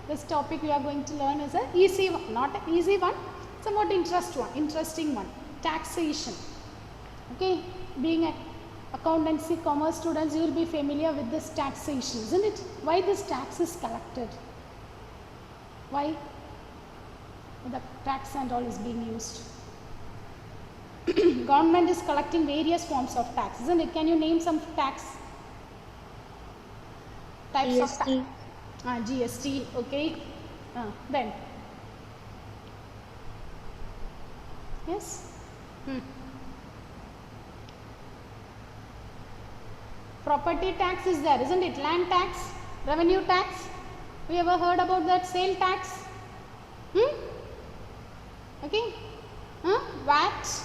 This topic we are going to learn is a easy one, not an easy one, somewhat interesting one, taxation. Okay, being an accountancy commerce students, you will be familiar with this taxation, isn't it? Why this tax is collected? Why the tax and all is being used? Government is collecting various forms of tax, isn't it? Can you name some tax types GST. of tax? GST, okay. Then yes. Property tax is there, isn't it? Land tax, revenue tax. We ever heard about that? Sale tax? Okay. VAT.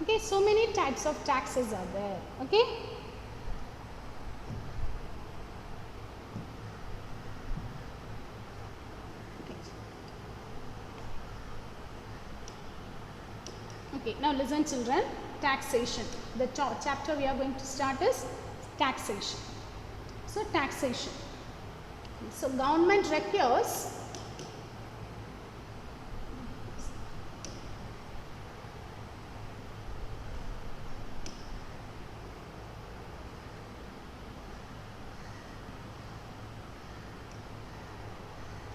Okay, so many types of taxes are there. Okay. Okay, now listen children, taxation. The chapter we are going to start is taxation. So taxation. So government requires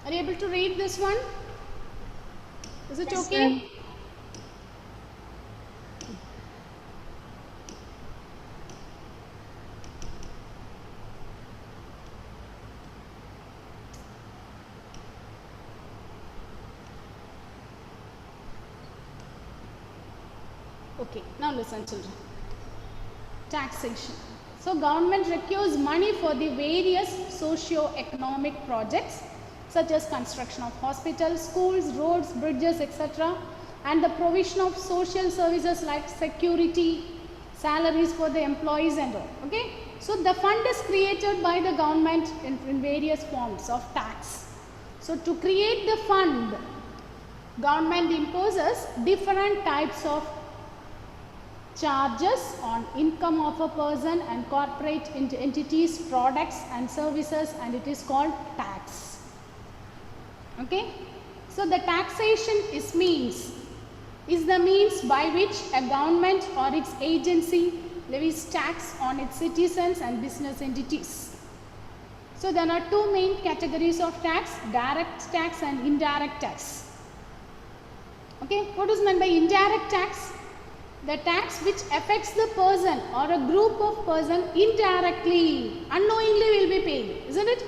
Are you able to read this one? Is it Yes, okay? ma'am. Okay, now listen children. Taxation. So government requires money for the various socio-economic projects such as construction of hospitals, schools, roads, bridges, etc. and the provision of social services like security, salaries for the employees and all. Okay. So the fund is created by the government in various forms of tax. So to create the fund, government imposes different types of charges on income of a person and corporate entities, products and services, and it is called tax. Okay. So the taxation is the means by which a government or its agency levies tax on its citizens and business entities. So there are two main categories of tax, direct tax and indirect tax. Okay. What is meant by indirect tax? The tax which affects the person or a group of person indirectly, unknowingly will be paying, isn't it?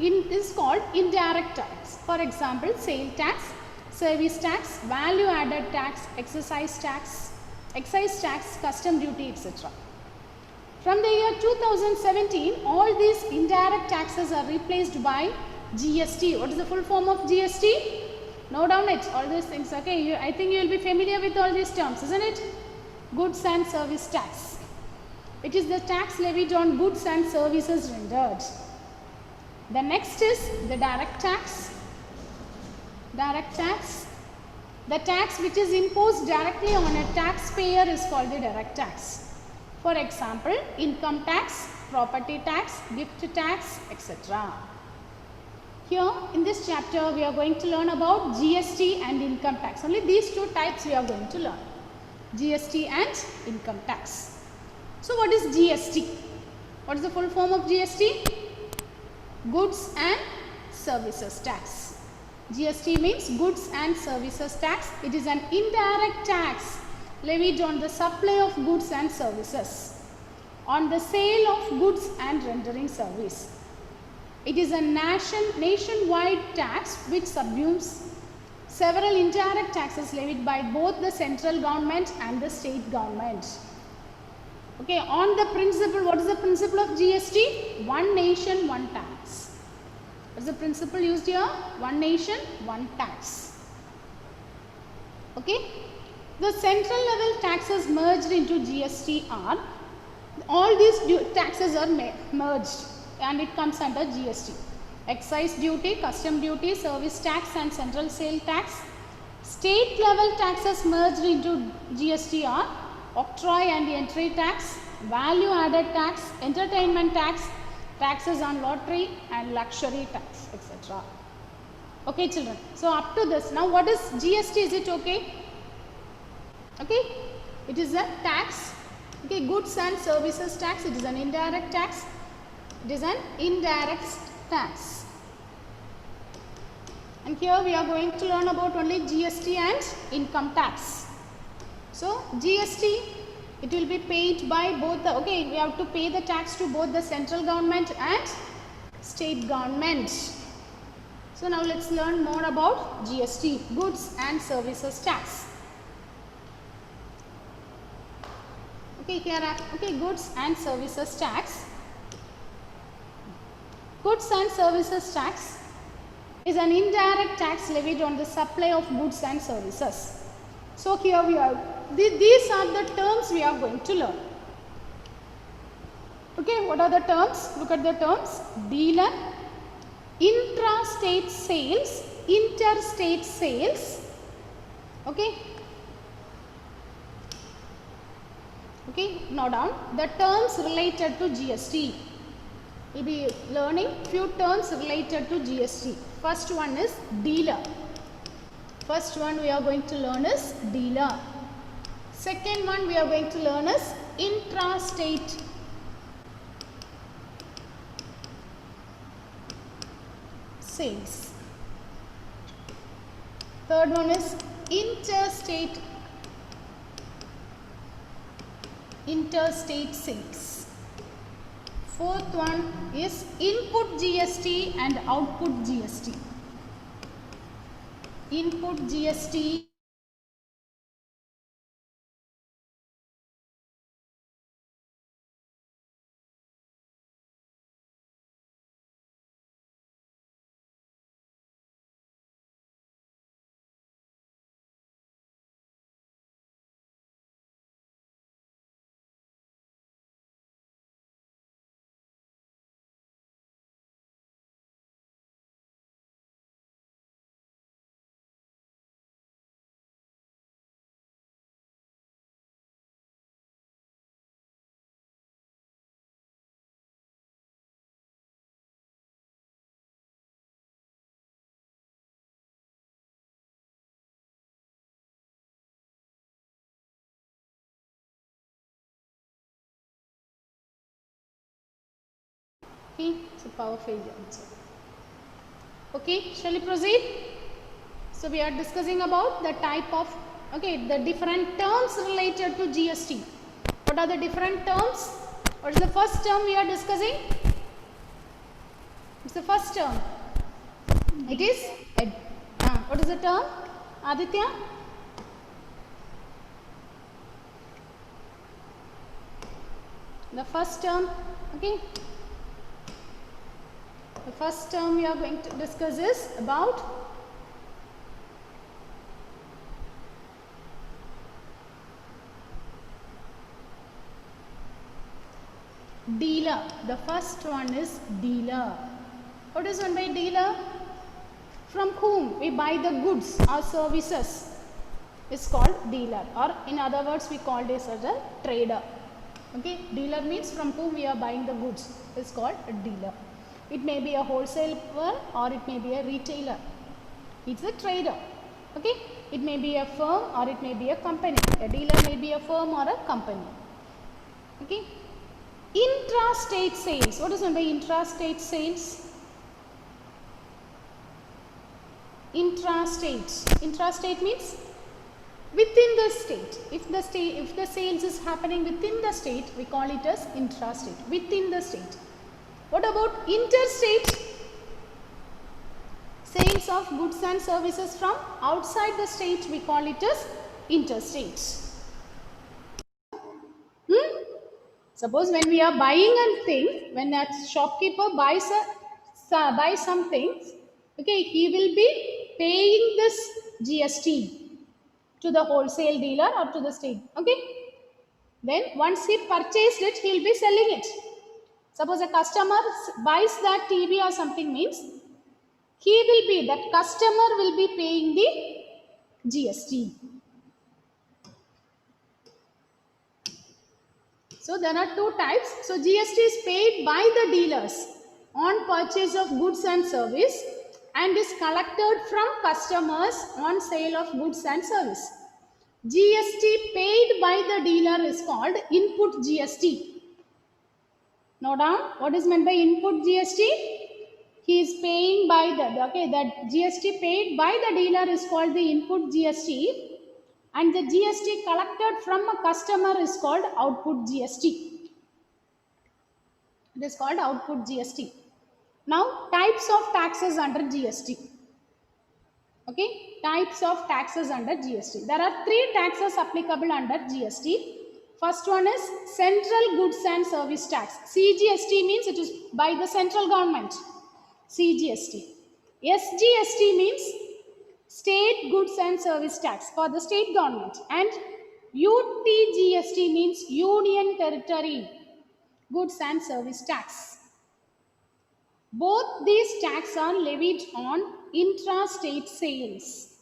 It is called indirect tax. For example, sale tax, service tax, value added tax, excise tax, custom duty, etc. From the year 2017, all these indirect taxes are replaced by GST. What is the full form of GST? Note down it, all these things. Okay, I think you will be familiar with all these terms, isn't it? Goods and service tax. It is the tax levied on goods and services rendered. The next is the direct tax. Direct tax. The tax which is imposed directly on a taxpayer is called the direct tax. For example, income tax, property tax, gift tax, etc. Here in this chapter we are going to learn about GST and income tax. Only these two types we are going to learn. GST and income tax. So what is GST? What is the full form of GST? Goods and services tax. GST means goods and services tax. It is an indirect tax levied on the supply of goods and services, on the sale of goods and rendering service. It is a nationwide tax which subsumes several indirect taxes levied by both the central government and the state government. Okay, on the principle, what is the principle of GST? One nation, one tax. What is the principle used here? One nation, one tax. Okay, the central level taxes merged into GST are, all these taxes are merged and it comes under GST. Excise duty, custom duty, service tax and central sale tax. State level taxes merged into GST are octroi and entry tax, value added tax, entertainment tax, taxes on lottery and luxury tax, etc. Okay, children. So up to this, now what is GST? Is it okay? Okay, it is a tax. Okay, goods and services tax. It is an indirect tax. It is an indirect tax. And here we are going to learn about only GST and income tax. So GST, it will be paid by both the, okay, we have to pay the tax to both the central government and state government. So now let's learn more about GST, goods and services tax. Okay, here are, okay, goods and services tax. Goods and services tax is an indirect tax levied on the supply of goods and services. So here we are, these are the terms we are going to learn. Okay, what are the terms? Look at the terms. Dealer, intrastate sales, interstate sales. Okay. Okay, note down the terms related to GST. We will be learning few terms related to GST. First one is dealer. First one we are going to learn is dealer. Second one we are going to learn is intrastate sales. Third one is interstate sales. Fourth one is input GST and output GST. Input GST okay, so power failure. Okay, shall we proceed? So we are discussing about the type of, okay, the different terms related to GST. What are the different terms? What is the first term we are discussing? It's the first term. It is, what is the term? Aditya? The first term, okay. The first term we are going to discuss is about dealer. The first one is dealer. What is meant by dealer? From whom we buy the goods or services is called dealer, or in other words we call this as a trader. Okay, dealer means from whom we are buying the goods is called a dealer. It may be a wholesaler or it may be a retailer. It's a trader. Okay, it may be a firm or it may be a company. A dealer may be a firm or a company. Okay, intrastate sales. What is meant by intrastate sales? Intrastate means within the state. If the sales is happening within the state, we call it as intrastate. Within the state. What about interstate? Sales of goods and services from outside the state, we call it as interstate. Suppose when we are buying a thing, when a shopkeeper buys some things, okay, he will be paying this GST to the wholesale dealer or to the state. Okay, then once he purchased it, he will be selling it. Suppose a customer buys that TV or something, means that customer will be paying the GST. So there are two types. So GST is paid by the dealers on purchase of goods and service, and is collected from customers on sale of goods and service. GST paid by the dealer is called input GST. Note down what is meant by input GST. He is paying by the, okay, that GST paid by the dealer is called the input GST, and the GST collected from a customer is called output GST. It is called output GST. Now, types of taxes under GST. Okay, types of taxes under GST. There are three taxes applicable under GST. First one is Central Goods and Service Tax. CGST means it is by the central government. CGST. SGST means State Goods and Service Tax for the state government. And UTGST means Union Territory Goods and Service Tax. Both these taxes are levied on intra-state sales.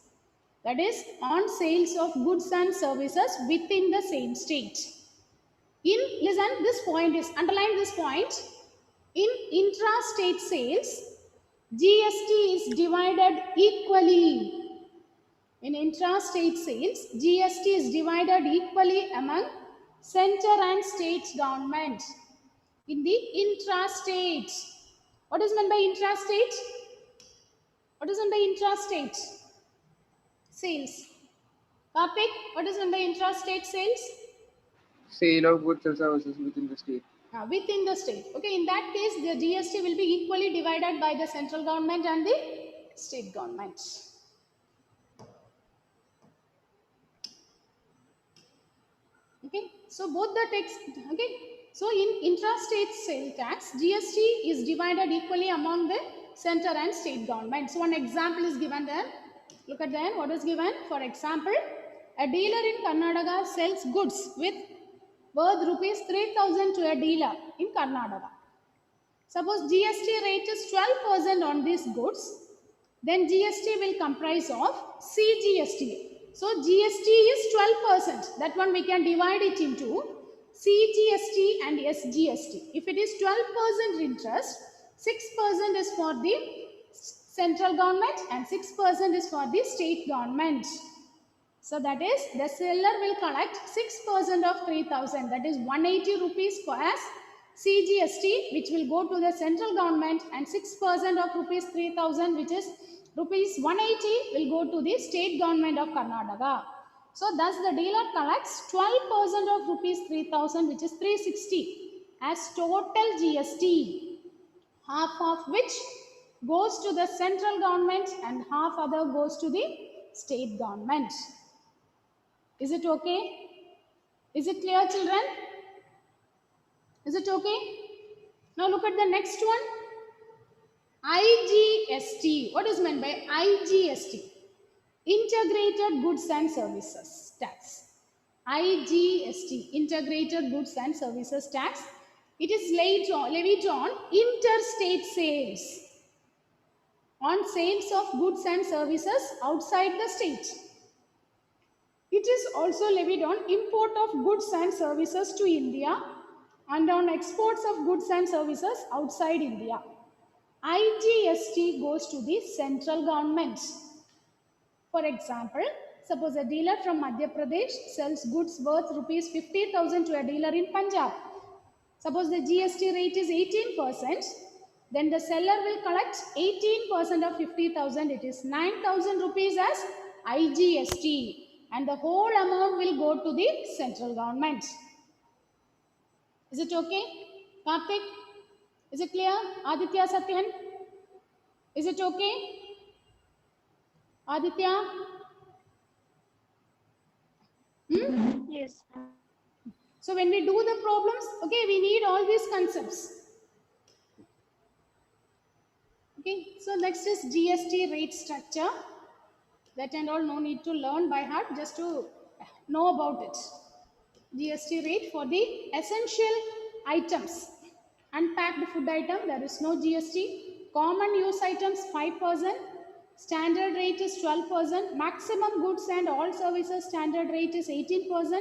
That is, on sales of goods and services within the same state. Listen, this point is, underline this point. In intra-state sales, GST is divided equally. In intra-state sales, GST is divided equally among center and state government. In the intra-state, what is meant by intrastate? What is meant by intrastate sales? Karthik, what is meant by intrastate sales? Sale of goods and services within the state. Within the state. Okay, in that case, the GST will be equally divided by the central government and the state government. Okay, so both the tax. Okay, so in intrastate sale tax, GST is divided equally among the center and state government. So one example is given there. Look at then what is given. For example, a dealer in Karnataka sells goods with worth rupees 3,000 to a dealer in Karnataka. Suppose GST rate is 12% on these goods, then GST will comprise of CGST. So GST is 12%. That one we can divide it into CGST and SGST. If it is 12% interest, 6% is for the central government and 6% is for the state government. So that is, the seller will collect 6% of 3,000, that is 180 rupees for as CGST, which will go to the central government, and 6% of rupees 3,000, which is rupees 180, will go to the state government of Karnataka. So thus the dealer collects 12% of rupees 3,000, which is 360 as total GST, half of which goes to the central government and half other goes to the state government. Is it okay? Is it clear, children? Is it okay? Now look at the next one. IGST. What is meant by IGST? Integrated Goods and Services Tax. IGST, Integrated Goods and Services Tax. It is levied on interstate sales, on sales of goods and services outside the state. It is also levied on import of goods and services to India and on exports of goods and services outside India. IGST goes to the central government. For example, suppose a dealer from Madhya Pradesh sells goods worth rupees 50,000 to a dealer in Punjab. Suppose the GST rate is 18%, then the seller will collect 18% of 50,000. It is 9,000 rupees as IGST, and the whole amount will go to the central government. Is it okay? Karthik, is it clear? Aditya, Satyan, is it okay? Aditya? Yes. So when we do the problems, okay, we need all these concepts. Okay, so next is GST rate structure. That and all no need to learn by heart, just to know about it. GST rate for the essential items. Unpacked food item, there is no GST. Common use items 5%. Standard rate is 12%. Maximum goods and all services standard rate is 18%.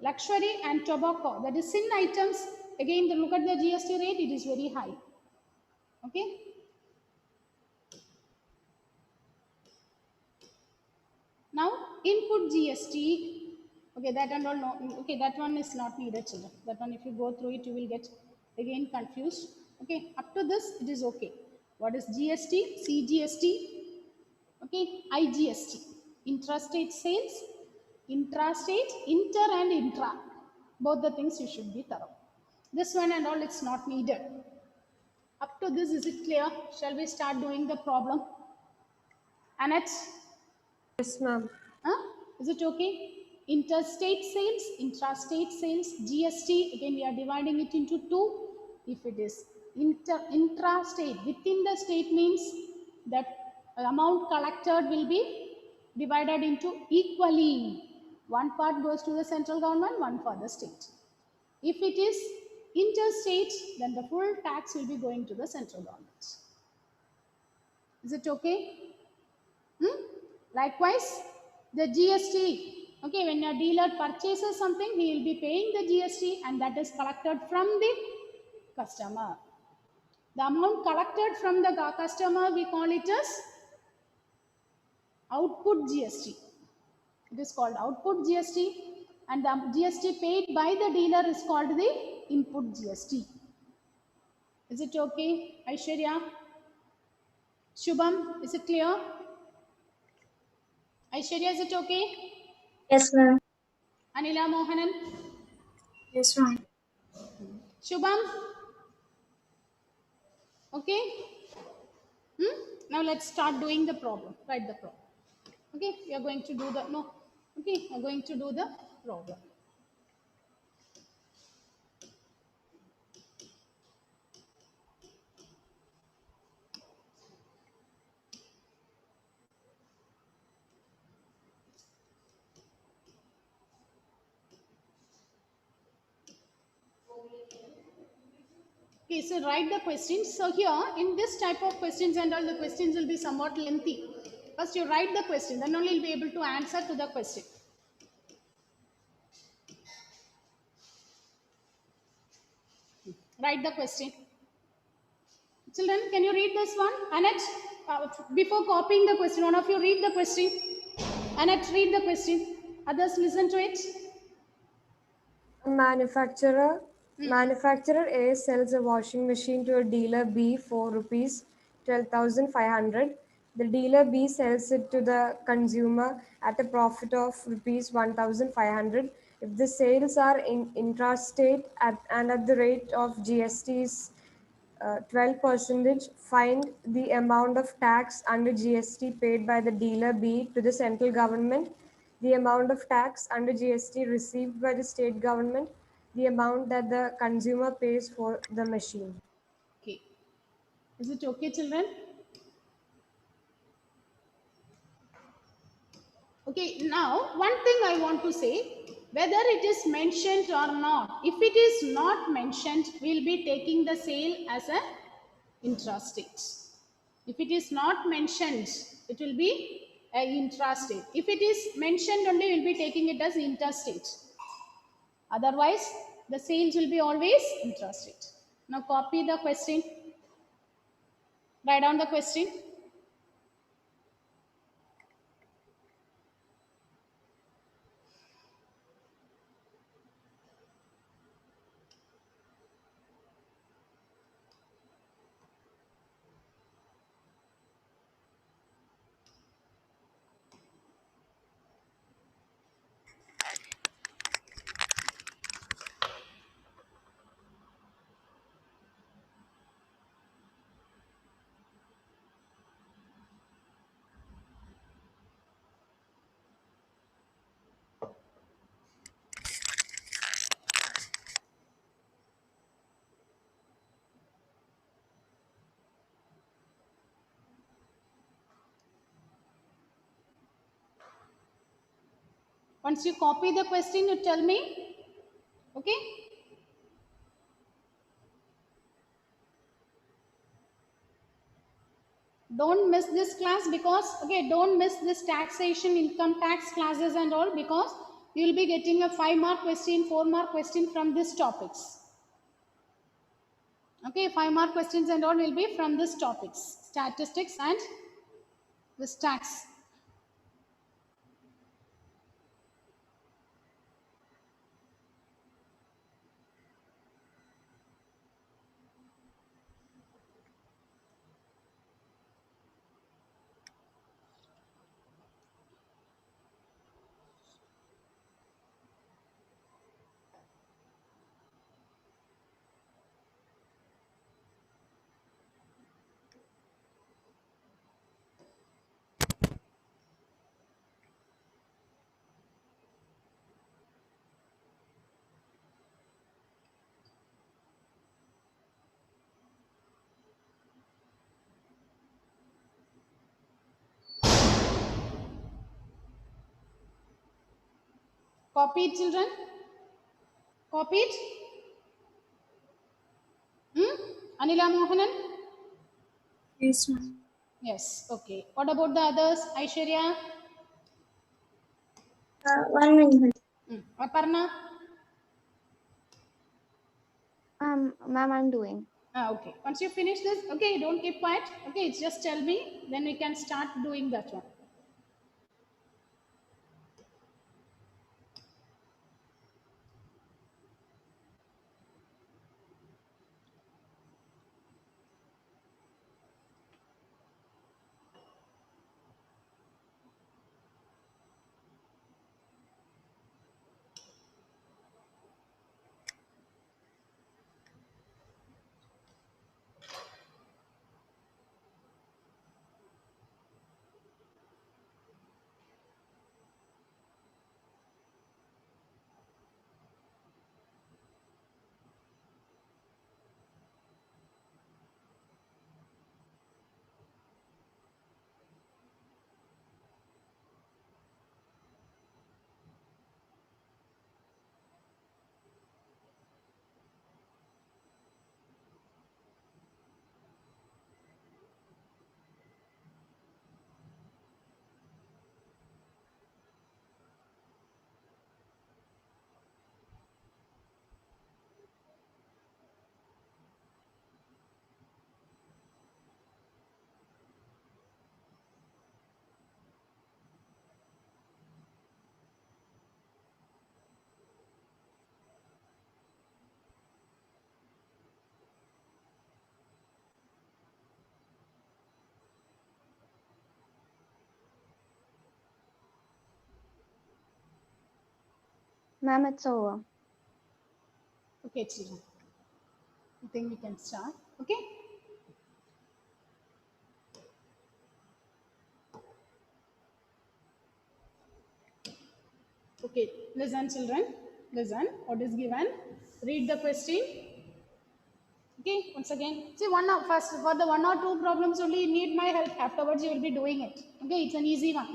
Luxury and tobacco, that is sin items. Again, look at the GST rate, it is very high. Okay. input GST. Okay, that and all. No, okay, that one is not needed, children. That one, if you go through it, you will get again confused. Okay, up to this, it is okay. What is GST? CGST. Okay, IGST. Intrastate sales, intrastate, inter and intra. Both the things you should be thorough. This one and all, it's not needed. Up to this, is it clear? Shall we start doing the problem? Annette? Yes, ma'am. Huh? Is it okay? Interstate sales, intrastate sales, GST. Again, we are dividing it into two. If it is intrastate, within the state means that amount collected will be divided into equally. One part goes to the central government, one for the state. If it is interstate, then the full tax will be going to the central government. Is it okay? Likewise, the GST. Okay, when a dealer purchases something, he will be paying the GST and that is collected from the customer. The amount collected from the customer, we call it as output GST. It is called output GST, and the GST paid by the dealer is called the input GST. Is it okay, Aishwarya? Shubham, is it clear? Aishwarya, is it okay? Yes, ma'am. Anila Mohanan? Yes, ma'am. Shubham? Okay? Now let's start doing the problem. Write the problem. Okay? We are going to do the, no. Okay? We are going to do the problem. Okay, so write the questions. So here, in this type of questions and all, the questions will be somewhat lengthy. First you write the question, then only you'll be able to answer to the question. Write the question. Children, can you read this one? Annette, before copying the question, one of you read the question. Annette, read the question. Others listen to it. Manufacturer A sells a washing machine to a dealer B for rupees 12,500. The dealer B sells it to the consumer at a profit of rupees 1,500. If the sales are intrastate and at the rate of GST's 12%, find the amount of tax under GST paid by the dealer B to the central government, the amount of tax under GST received by the state government, the amount that the consumer pays for the machine. Okay. Is it okay, children? Okay, now one thing I want to say, whether it is mentioned or not, if it is not mentioned, we'll be taking the sale as a intrastate. If it is not mentioned, it will be a intrastate. If it is mentioned only, we'll be taking it as interstate. Otherwise, the sales will be always intrastate. Now copy the question. Write down the question. Once you copy the question, you tell me. Okay? Don't miss this class because, okay, don't miss this taxation, income tax classes and all, because you will be getting a 5-mark question, 4-mark question from these topics. Okay, 5-mark questions and all will be from these topics, statistics and this tax. Copy it, children. Copy it. Anila Mohanan? Yes, ma'am. Yes. Okay. What about the others? Aishwarya? 1 minute. Aparna? Ma'am, I'm doing. Okay. Once you finish this, okay, don't keep quiet. Okay, just tell me. Then we can start doing that one. Ma'am, it's over. Okay, children. I think we can start. Okay. Okay. Listen, children. Listen. What is given? Read the question. Okay. Once again, see one of first for the one or two problems only you need my help. Afterwards, you will be doing it. Okay. It's an easy one.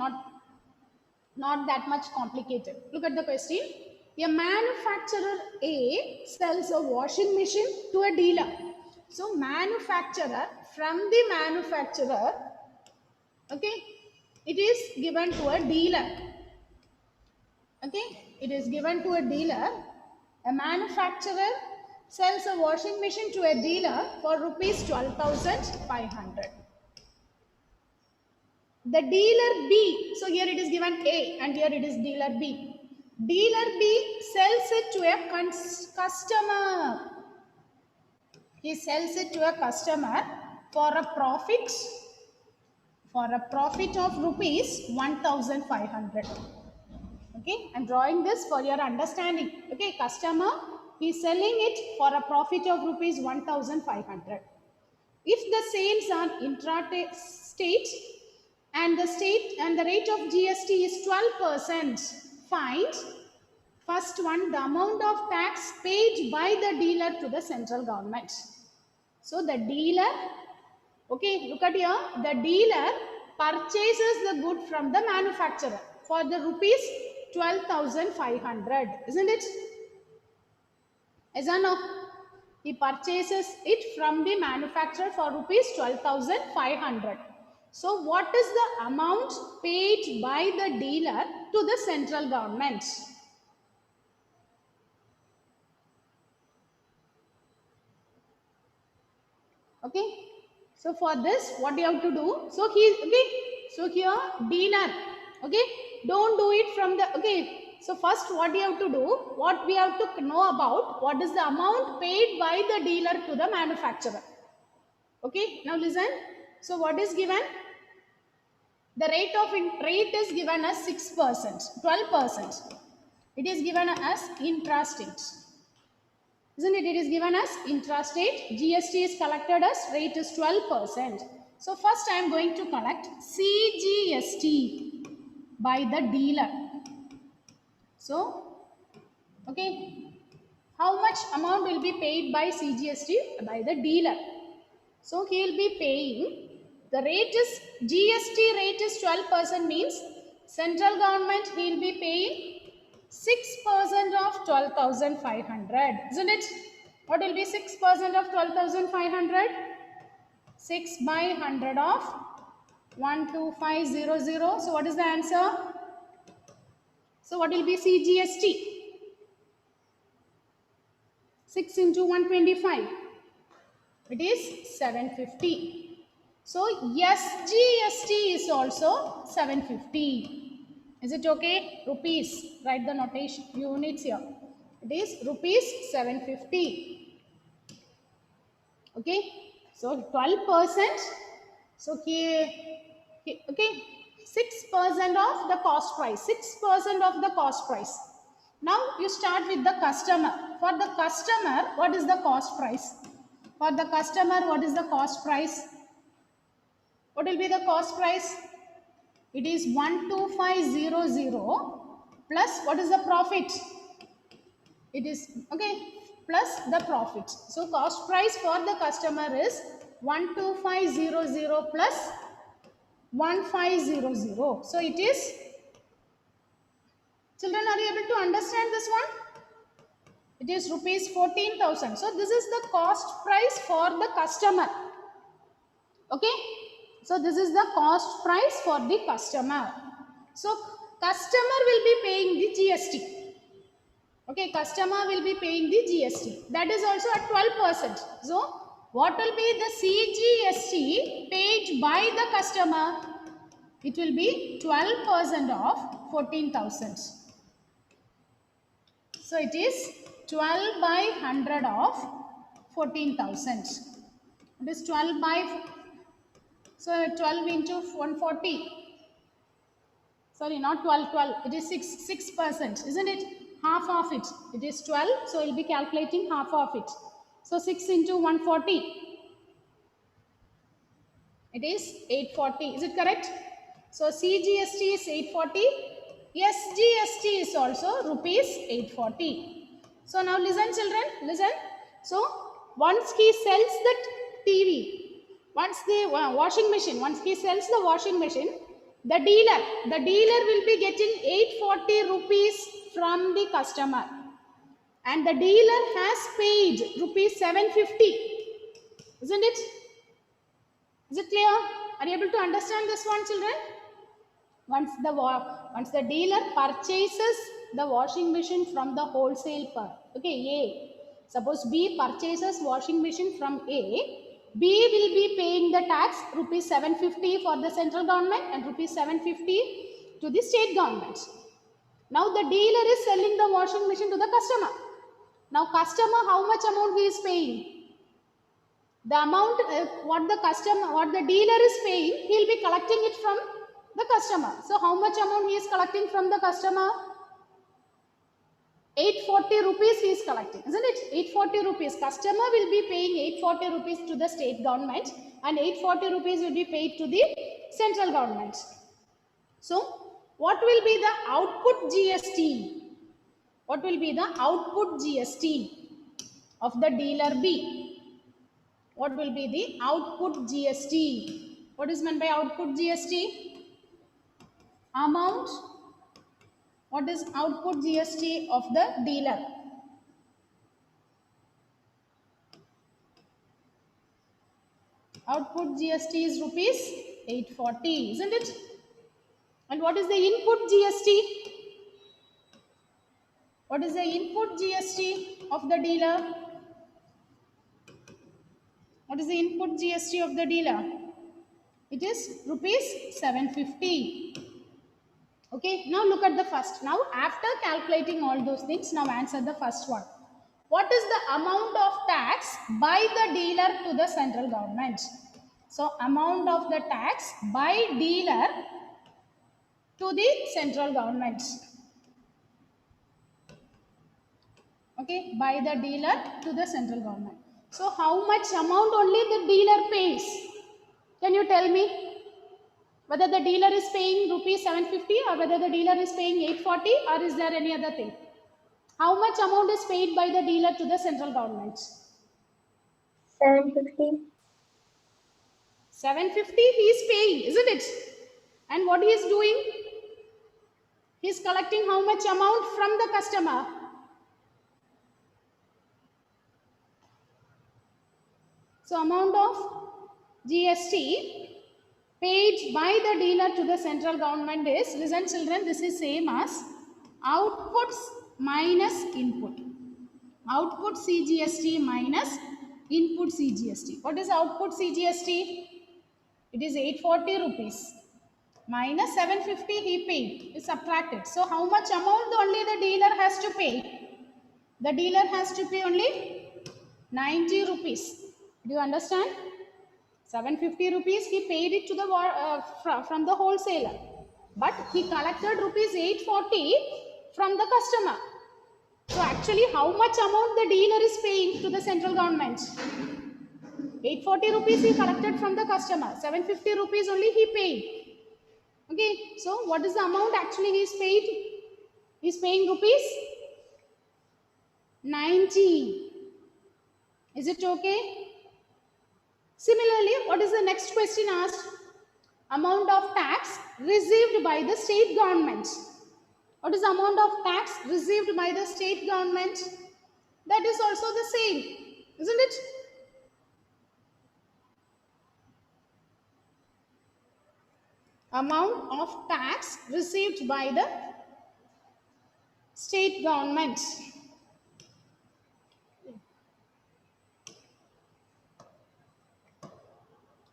Not that much complicated. Look at the question. A manufacturer A sells a washing machine to a dealer. So manufacturer, from the manufacturer, okay, it is given to a dealer. Okay, it is given to a dealer. A manufacturer sells a washing machine to a dealer for rupees 12,500. The dealer B, so here it is given A and here it is dealer B. Dealer B sells it to a customer. He sells it to a customer for a profit of rupees 1,500. Okay, I'm drawing this for your understanding. Okay, customer, he is selling it for a profit of rupees 1,500. If the sales are intra-state and the rate of GST is 12%, find first one, the amount of tax paid by the dealer to the central government. So the dealer, okay, look at here, the dealer purchases the good from the manufacturer for the rupees 12,500, isn't it? Yes or no? He purchases it from the manufacturer for rupees 12,500. So what is the amount paid by the dealer to the central government? Okay. So for this, what you have to do? So he, okay. So here dealer, okay. Don't do it from the, okay. So first what you have to do, what we have to know about, what is the amount paid by the dealer to the manufacturer. Okay. Now listen. So what is given? The rate is given as 6%, 12%. It is given as intrastate. Isn't it? It is given as intrastate. GST is collected as rate is 12%. So first I am going to collect CGST by the dealer. So, okay, how much amount will be paid by CGST by the dealer? So he will be paying, the rate is, GST rate is 12% means central government he will be paying 6% of 12,500, isn't it? What will be 6% of 12,500? 6 by 100 of 12500. So what is the answer? So what will be CGST? 6 into 125. It is 750. So SGST is also 750. Is it okay? Rupees. Write the notation units here. It is rupees 750. Okay. So 12%. So here, okay, 6% of the cost price. 6% of the cost price. Now you start with the customer. For the customer, what is the cost price? For the customer, what is the cost price? What will be the cost price? It is 12500 plus what is the profit? It is, okay, plus the profit. So cost price for the customer is 12500 plus 1500. So it is, children, are you able to understand this one? It is rupees 14,000. So this is the cost price for the customer. Okay. So this is the cost price for the customer. So customer will be paying the GST. Okay, customer will be paying the GST. That is also at 12%. So what will be the CGST paid by the customer? It will be 12% of 14,000. So it is 12 by 100 of 14,000. It is 12 by, so 12 into 140. Sorry, not 12, 12. It is 6%, isn't it? Half of it. It is 12, so we'll be calculating half of it. So 6 into 140. It is 840. Is it correct? So CGST is 840. SGST is also rupees 840. So now listen, children, listen. So once he sells the TV, once the washing machine, once he sells the washing machine, the dealer will be getting 840 rupees from the customer, and the dealer has paid rupees 750. Isn't it? Is it clear? Are you able to understand this one, children? Once the dealer purchases the washing machine from the wholesaler, okay, A. Suppose B purchases washing machine from A. B will be paying the tax rupees 750 for the central government and rupees 750 to the state government. Now the dealer is selling the washing machine to the customer. Now customer, how much amount he is paying? The amount what the dealer is paying, he will be collecting it from the customer. So how much amount he is collecting from the customer? 840 rupees he is collecting, isn't it? 840 rupees. Customer will be paying 840 rupees to the state government and 840 rupees will be paid to the central government. So what will be the output GST? What will be the output GST of the dealer B? What will be the output GST? What is meant by output GST? Amount. What is output GST of the dealer? Output GST is rupees 840, isn't it? And what is the input GST? What is the input GST of the dealer? What is the input GST of the dealer? It is rupees 750. Okay, now look at the first. Now after calculating all those things, now answer the first one. What is the amount of tax by the dealer to the central government? So amount of the tax by dealer to the central government. Okay, by the dealer to the central government. So how much amount only the dealer pays? Can you tell me? Whether the dealer is paying rupees 750 or whether the dealer is paying 840 or is there any other thing? How much amount is paid by the dealer to the central government? 750. 750 he is paying, isn't it? And what he is doing? He is collecting how much amount from the customer? So amount of GST paid by the dealer to the central government is, listen children, this is same as outputs minus input. Output CGST minus input CGST. What is output CGST? It is 840 rupees minus 750 he paid is subtracted. So how much amount only the dealer has to pay? The dealer has to pay only 90 rupees. Do you understand? 750 rupees he paid it to the from the wholesaler, but he collected rupees 840 from the customer. So actually how much amount the dealer is paying to the central government? 840 rupees he collected from the customer, 750 rupees only he paid. Okay, so what is the amount actually he is paid? He is paying rupees 90. Is it okay? Similarly, what is the next question asked? Amount of tax received by the state government. What is the amount of tax received by the state government? That is also the same, isn't it? Amount of tax received by the state government.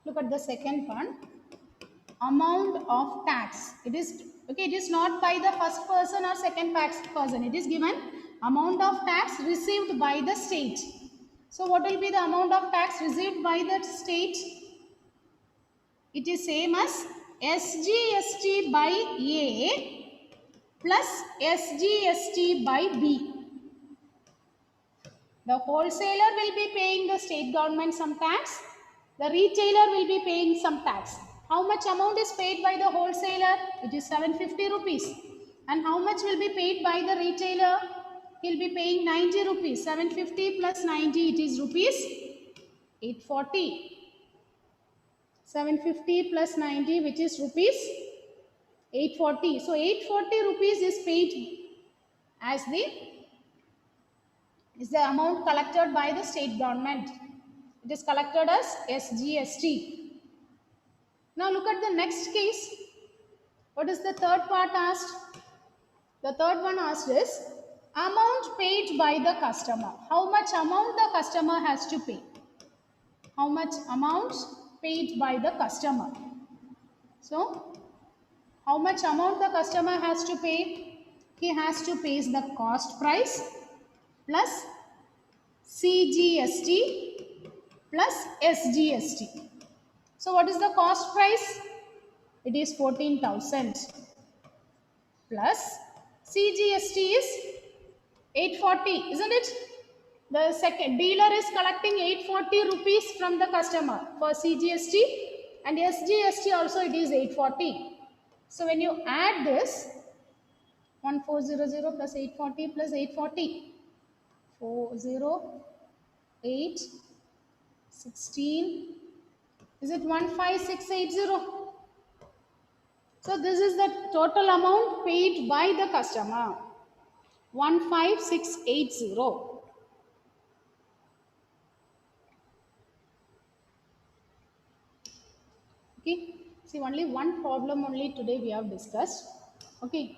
Look at the second one. Amount of tax. It is okay. It is not by the first person or second person. It is given amount of tax received by the state. So what will be the amount of tax received by the state? It is same as SGST by A plus SGST by B. The wholesaler will be paying the state government some tax. The retailer will be paying some tax. How much amount is paid by the wholesaler? It is 750 rupees. And how much will be paid by the retailer? He will be paying 90 rupees. 750 plus 90, it is rupees 840. 750 plus 90, which is rupees 840. So 840 rupees is paid as the amount collected by the state government. It is collected as SGST. Now look at the next case. What is the third part asked? The third one asked is amount paid by the customer. How much amount the customer has to pay? How much amount paid by the customer? So, how much amount the customer has to pay? He has to pay the cost price plus CGST plus SGST. So what is the cost price? It is 14,000 plus CGST is 840, isn't it? The second dealer is collecting 840 rupees from the customer for CGST, and SGST also it is 840. So when you add this 1400 plus 840 plus 840, 408 16, is it 15680? So this is the total amount paid by the customer, 15680. Okay, see only one problem only today we have discussed. Okay,